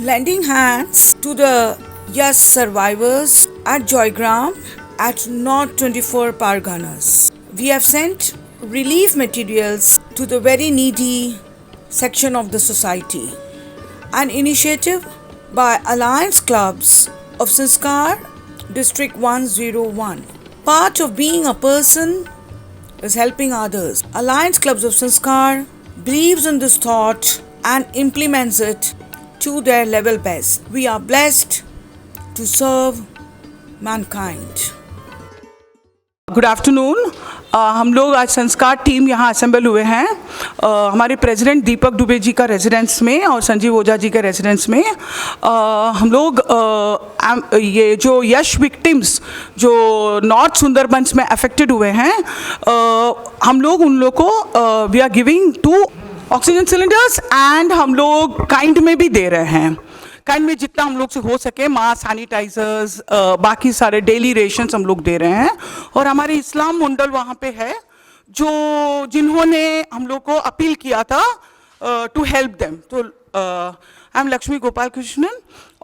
lending hands to the Yes survivors at Joygram at North 24 Parganas. We have sent relief materials to the very needy section of the society. An initiative by Alliance Clubs of Sanskar, District 101. Part of being a person is helping others. Alliance Clubs of Sanskar believes in this thought and implements it to their level best. We are blessed to serve mankind. Good afternoon. हम लोग आज संस्कार team यहाँ assemble हुए हैं हमारे president दीपक दुबे जी का residence में और संजीव ओझा जी के रेजिडेंस में। हम लोग ये जो यश विक्टिम्स जो नॉर्थ सुंदरबंस में अफेक्टेड हुए हैं हम लोग उन लोग को we are giving 2 oxygen cylinders and हम लोग काइंड में भी दे रहे हैं। काइंड में जितना हम लोग से हो सके मास्क, सैनिटाइजर्स, बाकी सारे डेली रेशंस हम लोग दे रहे हैं। और हमारे इस्लाम मंडल वहाँ पे है जिन्होंने हम लोग को अपील किया था टू हेल्प देम। तो आई एम लक्ष्मी गोपाल कृष्णन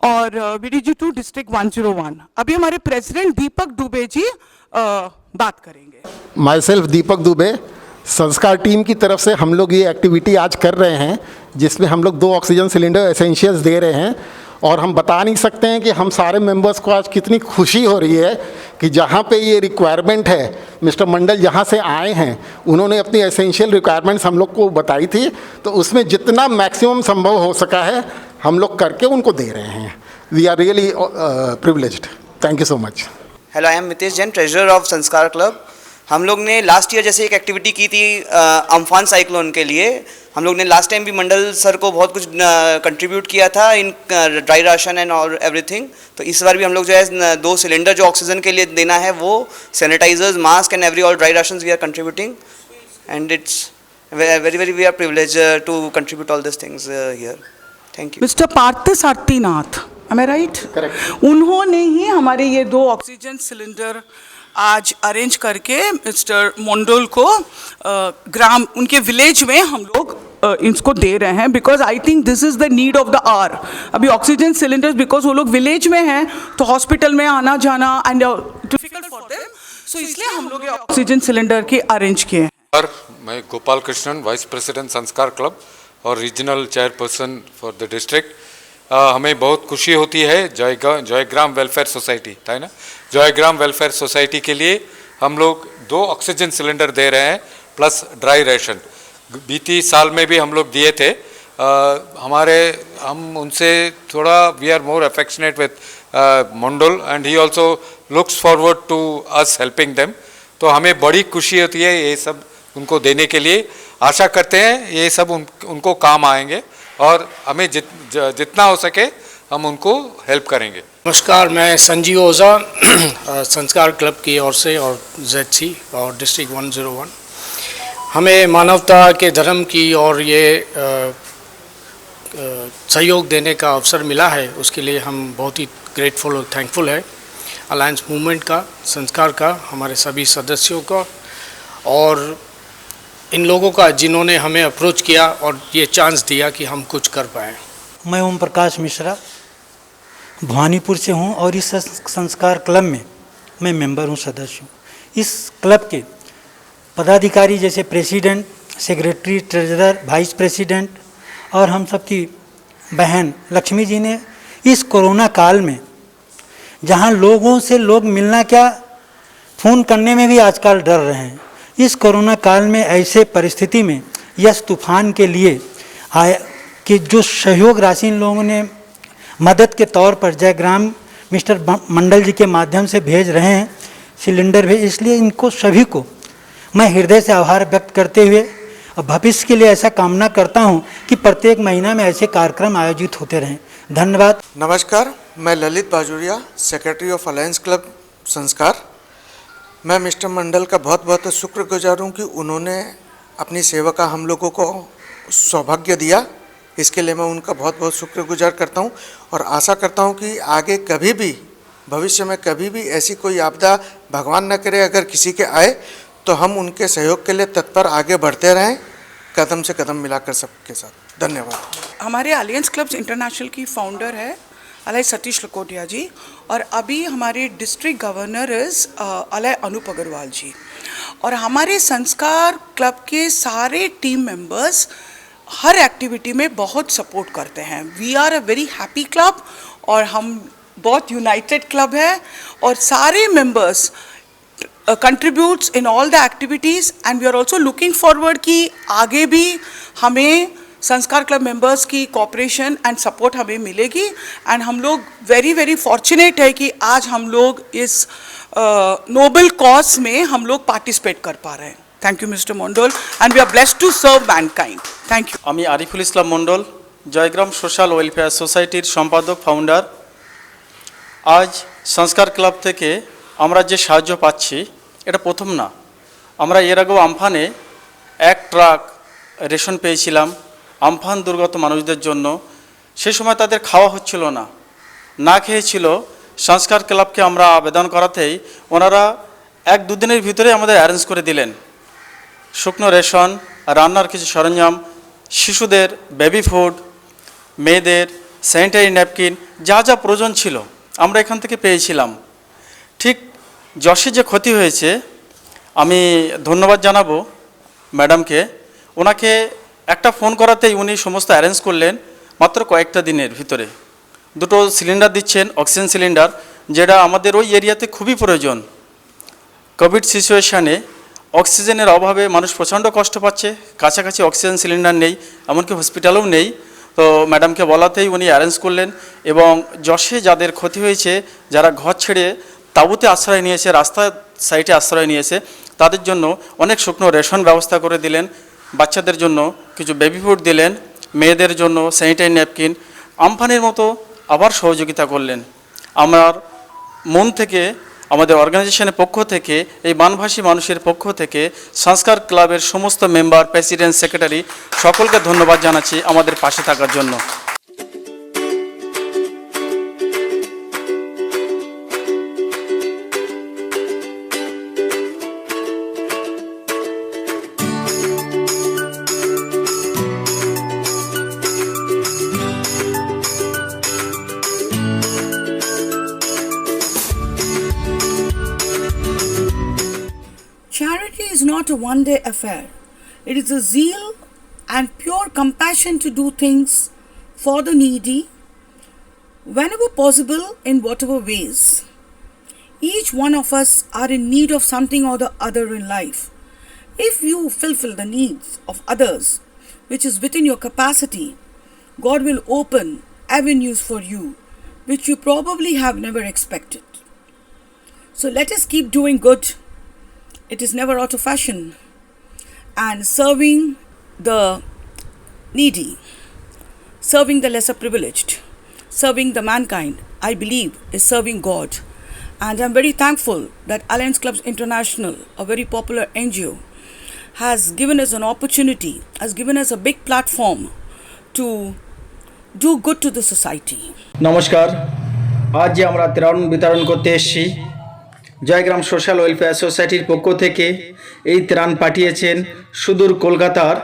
और VDG2 डिस्ट्रिक्ट 101। अभी हमारे प्रेसिडेंट दीपक दुबे जी बात करेंगे। माई सेल्फ दीपक दुबे, संस्कार टीम की तरफ से हम लोग ये एक्टिविटी आज कर रहे हैं जिसमें हम लोग 2 ऑक्सीजन सिलेंडर एसेंशियल्स दे रहे हैं। और हम बता नहीं सकते हैं कि हम सारे मेंबर्स को आज कितनी खुशी हो रही है कि जहाँ पे ये रिक्वायरमेंट है, मिस्टर मंडल जहाँ से आए हैं उन्होंने अपनी एसेंशियल रिक्वायरमेंट्स हम लोग को बताई थी, तो उसमें जितना मैक्सिमम संभव हो सका है हम लोग करके उनको दे रहे हैं। We are really privileged. Thank you so much. Hello, I am Mitesh Jain, treasurer of Sanskar club. हम लोग ने लास्ट ईयर जैसे एक एक्टिविटी की थी अम्फान साइक्लोन के लिए। हम लोग ने लास्ट टाइम भी मंडल सर को बहुत कुछ कंट्रीब्यूट किया था इन ड्राई राशन एंड और एवरीथिंग। तो इस बार भी हम लोग जो है 2 सिलेंडर जो ऑक्सीजन के लिए देना है वो sanitizers, mask and every all dry ration we are contributing and it's very we are privilege to contribute all this things here. Thank you. Mister Parth Sarathinath, am I right? Correct. उन्होंने ही हमारे ये 2 ऑक्सीजन सिलेंडर आज arrange करके mister Mandal को ग्राम उनके village में हम लोग इनको दे रहे हैं because I think this is the need of the hour. अभी ऑक्सीजन सिलेंडर्स बिकॉज वो लोग विलेज में हैं तो हॉस्पिटल में आना जाना एंड डिफिकल्ट फॉर देम, सो इसलिए हम लोग ये ऑक्सीजन सिलेंडर के अरेंज किए हैं। मैं गोपाल कृष्णन, वाइस प्रेसिडेंट संस्कार क्लब और regional chairperson for the district. हमें बहुत खुशी होती है जयग्राम वेलफेयर सोसाइटी है ना, जयग्राम वेलफेयर सोसाइटी के लिए हम लोग 2 ऑक्सीजन सिलेंडर दे रहे हैं प्लस ड्राई रेशन। बीती साल में भी हम लोग दिए थे। हम उनसे थोड़ा we are more affectionate with Mandal and he also looks forward to us helping them. तो हमें बड़ी खुशी होती है ये सब उनको देने के लिए। आशा करते हैं ये सब उनको काम आएंगे और हमें जितना हो सके हम उनको हेल्प करेंगे। नमस्कार, मैं संजीव ओझा संस्कार क्लब की ओर से और ZC और डिस्ट्रिक्ट 101। हमें मानवता के धर्म की और ये सहयोग देने का अवसर मिला है, उसके लिए हम बहुत ही ग्रेटफुल और थैंकफुल है अलायंस मूवमेंट का, संस्कार का, हमारे सभी सदस्यों का और इन लोगों का जिन्होंने हमें अप्रोच किया और ये चांस दिया कि हम कुछ कर पाएँ। मैं ओम प्रकाश मिश्रा भवानीपुर से हूँ और इस संस्कार क्लब में मैं मेंबर हूँ, सदस्य हूँ। इस क्लब के पदाधिकारी जैसे president, secretary, treasurer, vice president और हम सबकी बहन लक्ष्मी जी ने इस कोरोना काल में जहाँ लोगों से लोग मिलना क्या फ़ोन करने में भी आजकल डर रहे हैं, इस कोरोना काल में ऐसे परिस्थिति में यस तूफान के लिए आया कि जो सहयोग राशि इन लोगों ने मदद के तौर पर जयग्राम मिस्टर मंडल जी के माध्यम से भेज रहे हैं सिलेंडर भेज, इसलिए इनको सभी को मैं हृदय से आभार व्यक्त करते हुए और भविष्य के लिए ऐसा कामना करता हूं कि प्रत्येक महीना में ऐसे कार्यक्रम आयोजित होते रहें। धन्यवाद। नमस्कार, मैं Lalit Bajuria, secretary of alliance club Sanskar. मैं मिस्टर मंडल का बहुत बहुत शुक्रगुजार हूँ कि उन्होंने अपनी सेवा का हम लोगों को सौभाग्य दिया। इसके लिए मैं उनका बहुत बहुत शुक्रगुजार करता हूँ और आशा करता हूँ कि आगे कभी भी भविष्य में कभी भी ऐसी कोई आपदा भगवान न करे अगर किसी के आए तो हम उनके सहयोग के लिए तत्पर आगे बढ़ते रहें, कदम से कदम मिलाकर सबके साथ। धन्यवाद। हमारे अलायंस क्लब्स इंटरनेशनल की फाउंडर है अलय सतीश लकोटिया जी, और अभी हमारे district governor is ally Anup Agarwal ji. और हमारे संस्कार क्लब के सारे टीम मेंबर्स हर एक्टिविटी में बहुत सपोर्ट करते हैं। We are a very happy club, और हम बहुत यूनाइटेड क्लब है, और सारे members contributes in all the activities, and we are also looking forward कि आगे भी हमें संस्कार क्लब मेंबर्स की कोऑपरेशन एंड सपोर्ट हमें मिलेगी। एंड हम लोग वेरी वेरी फॉर्चुनेट है कि आज हम लोग इस नोबल कॉज में हम लोग पार्टिसिपेट कर पा रहे हैं। Thank you mister Mandal, and we are blessed to serve mankind. Thank you. আমি আরিফুল ইসলাম মণ্ডল, জয়গ্রাম সোশ্যাল ওয়েলফেয়ার সোসাইটির সম্পাদক ফাউন্ডার। আজ সংস্কার ক্লাব থেকে আমরা যে সাহায্য পাচ্ছি এটা প্রথম না, আমরা এর আগেও আমফানে 1 ট্রাক রেশন পেয়েছিলাম আমফান দুর্গত মানুষদের জন্য। সে সময় তাদের খাওয়া হচ্ছিল না, না খেয়েছিল। সংস্কার ক্লাবকে আমরা আবেদন করাতেই ওনারা 1-2 দিনের ভিতরে আমাদের অ্যারেঞ্জ করে দিলেন শুকনো রেশন, রান্নার কিছু সরঞ্জাম, শিশুদের বেবি ফুড, মেয়েদের স্যানিটারি ন্যাপকিন, যা যা প্রয়োজন ছিল আমরা এখান থেকে পেয়েছিলাম। ঠিক যশে যে ক্ষতি হয়েছে, আমি ধন্যবাদ জানাবো ম্যাডামকে। ওনাকে একটা ফোন করাতেই উনি সমস্ত অ্যারেঞ্জ করলেন মাত্র কয়েকটা দিনের ভিতরে। 2টো সিলিন্ডার দিচ্ছেন, অক্সিজেন সিলিন্ডার, যেটা আমাদের ওই এরিয়াতে খুবই প্রয়োজন। কোভিড সিচুয়েশানে অক্সিজেনের অভাবে মানুষ প্রচণ্ড কষ্ট পাচ্ছে, কাছাকাছি অক্সিজেন সিলিন্ডার নেই, এমনকি হসপিটালেও নেই। তো ম্যাডামকে বলাতেই উনি অ্যারেঞ্জ করলেন, এবং যশে যাদের ক্ষতি হয়েছে, যারা ঘর ছেড়ে তাঁবুতে আশ্রয় নিয়েছে, রাস্তার সাইডে আশ্রয় নিয়েছে, তাদের জন্য অনেক শুকনো রেশন ব্যবস্থা করে দিলেন, বাচ্চাদের জন্য কিছু বেবি ফুড দিলেন, মেয়েদের জন্য স্যানিটারি ন্যাপকিন, আমফানের মতো আবার সহযোগিতা করলেন। আমার মন থেকে, আমাদের অর্গানাইজেশনের পক্ষ থেকে, এই বানভাসী মানুষের পক্ষ থেকে সংস্কার ক্লাবের সমস্ত মেম্বার, প্রেসিডেন্ট, সেক্রেটারি সকলকে ধন্যবাদ জানাচ্ছি আমাদের পাশে থাকার জন্য। Charity is not a one-day affair. It is a zeal and pure compassion to do things for the needy whenever possible in whatever ways. Each one of us are in need of something or the other in life. If you fulfill the needs of others, which is within your capacity, God will open avenues for you which you probably have never expected. So let us keep doing good. It is never out of fashion. And serving the needy, serving the lesser privileged, serving the mankind, I believe, is serving God. And I'm very thankful that Alliance Clubs International, a very popular NGO, has given us an opportunity, has given us a big platform to do good to the society. নমস্কার, আজ যে আমরা ত্রাণ বিতরণ করতে এসেছি, Joygram social welfare সোসাইটির পক্ষ থেকে এই ত্রাণ পাঠিয়েছেন সুদূর কলকাতার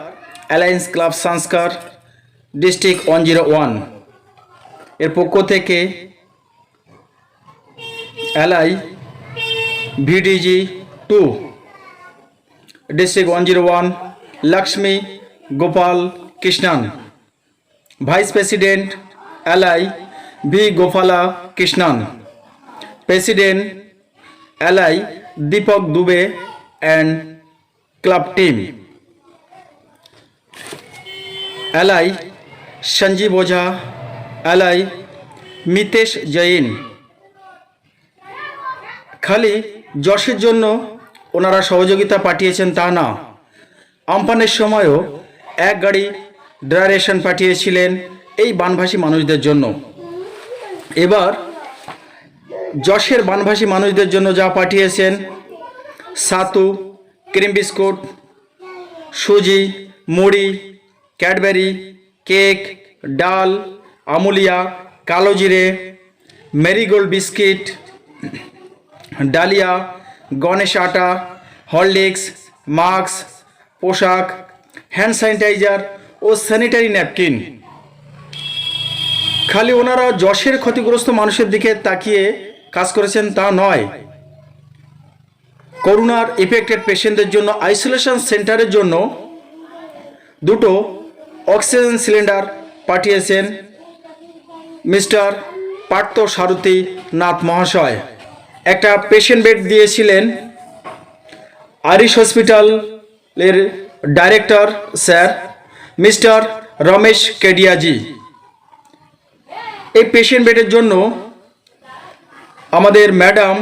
অ্যালায়েন্স ক্লাব সংস্কার ডিস্ট্রিক্ট 101 এর পক্ষ থেকে ally V D G 2 district 101 Lakshmi Gopal Krishnan, vice president ally V Gopala Krishnan, president ally Deepak Dubey and club team, ally Sanjeev Ojha, ally Mitesh Jain. খালি যশের জন্য ওনারা সহযোগিতা পাঠিয়েছেন তা না, আমফানের সময়ও 1 গাড়ি ড্রাই রেশন পাঠিয়েছিলেন এই বানভাসী মানুষদের জন্য। এবার যশের বানভাসী মানুষদের জন্য যা পাঠিয়েছেন, সাতু, ক্রিম বিস্কুট, সুজি, মুড়ি, ক্যাডবেরি, কেক, ডাল, আমুলিয়া, কালো জিরে, মেরিগোল্ড বিস্কিট, ডালিয়া, গণেশ আটা, হরলিক্স, মাস্ক, পোশাক, হ্যান্ড স্যানিটাইজার ও স্যানিটারি ন্যাপকিন খালি ওনারা যশের ক্ষতিগ্রস্ত মানুষের দিকে তাকিয়ে কাজ করেছেন তা নয়, করোনার এফেক্টেড পেশেন্টদের জন্য আইসোলেশন সেন্টারের জন্য 2টো অক্সিজেন সিলিন্ডার পাঠিয়েছেন মিস্টার পার্থ সারথী নাথ মহাশয়। একটা পেশেন্ট বেড দিয়েছিলেন আরিশ হসপিটালের ডাইরেক্টর স্যার মিস্টার রমেশ কেডিয়াজি। এই পেশেন্ট বেডের জন্য আমাদের ম্যাডাম,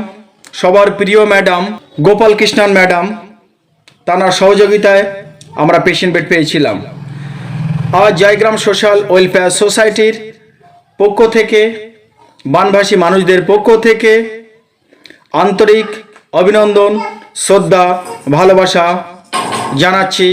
সবার প্রিয় ম্যাডাম গোপাল কৃষ্ণন ম্যাডাম, তার সহযোগিতায় আমরা পেশেন্ট বেড পেয়েছিলাম। আজ জয়গ্রাম সোশ্যাল ওয়েলফেয়ার সোসাইটির পক্ষ থেকে, বানভাসী মানুষদের পক্ষ থেকে আন্তরিক অভিনন্দন, শ্রদ্ধা, ভালোবাসা জানাচ্ছি।